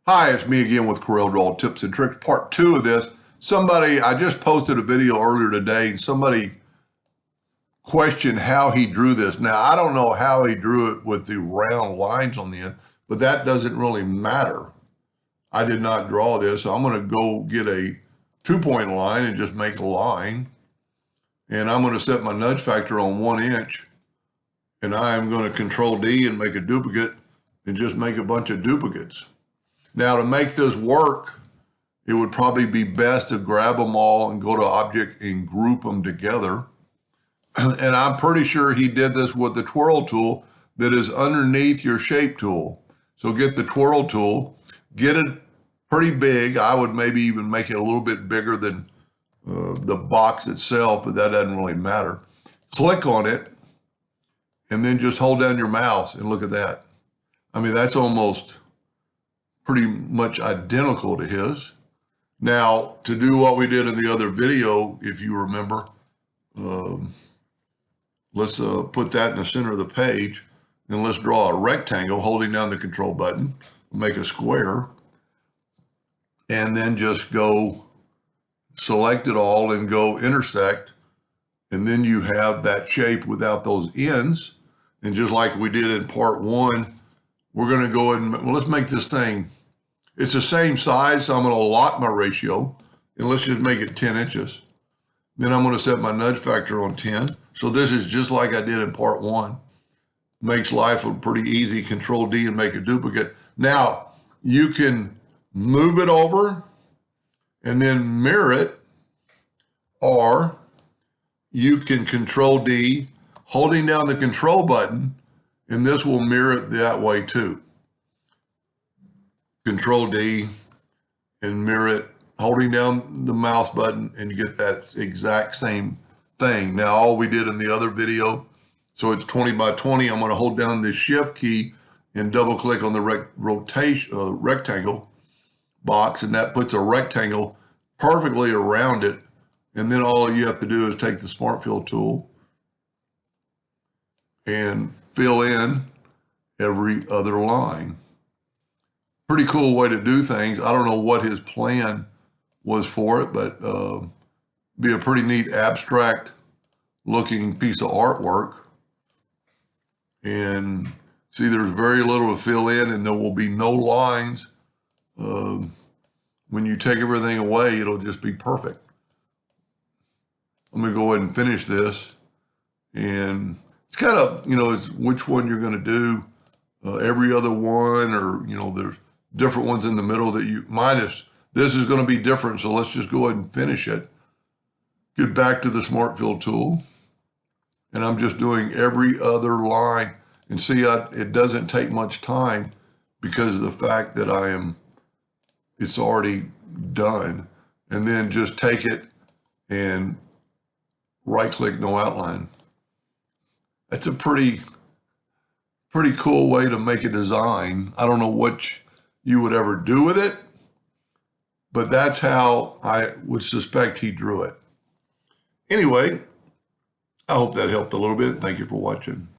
Hi, it's me again with CorelDraw Tips and Tricks, part 2 of this. I just posted a video earlier today and somebody questioned how he drew this. Now, I don't know how he drew it with the round lines on the end, but that doesn't really matter. I did not draw this, so I'm going to go get a 2-point line and just make a line. And I'm going to set my nudge factor on 1 inch. And I am going to Control D and make a duplicate and just make a bunch of duplicates. Now, to make this work, it would probably be best to grab them all and go to Object and group them together. And I'm pretty sure he did this with the twirl tool that is underneath your shape tool. So get the twirl tool, get it pretty big. I would maybe even make it a little bit bigger than the box itself, but that doesn't really matter. Click on it, and then just hold down your mouse and look at that. I mean, that's almost pretty much identical to his. Now, to do what we did in the other video, if you remember, let's put that in the center of the page, and let's draw a rectangle holding down the control button, make a square, and then just go select it all and go intersect, and then you have that shape without those ends. And just like we did in part 1, we're going to go ahead and, well, let's make this thing, it's the same size, so I'm going to lock my ratio, and let's just make it 10 inches. Then I'm going to set my nudge factor on 10. So this is just like I did in part 1. Makes life pretty easy. Control D and make a duplicate. Now, you can move it over and then mirror it, or you can Control D, holding down the control button, and this will mirror it that way too. Control D and mirror it, holding down the mouse button, and you get that exact same thing. Now, all we did in the other video, so it's 20 by 20, I'm going to hold down the shift key and double click on the rectangle box, and that puts a rectangle perfectly around it. And then all you have to do is take the Smart Fill tool and fill in every other line. Pretty cool way to do things. I don't know what his plan was for it, but be a pretty neat abstract looking piece of artwork. And see, there's very little to fill in, and there will be no lines. When you take everything away, it'll just be perfect. I'm going to go ahead and finish this. And it's kind of, it's which one you're going to do. Every other one, or, there's different ones in the middle that you minus. This is going to be different, so let's just go ahead and finish it. Get back to the Smart Fill tool. And I'm just doing every other line. And see, it doesn't take much time because of the fact that it's already done. And then just take it and right-click No Outline. That's a pretty cool way to make a design. I don't know what you would ever do with it, but that's how I would suspect he drew it. Anyway, I hope that helped a little bit. Thank you for watching.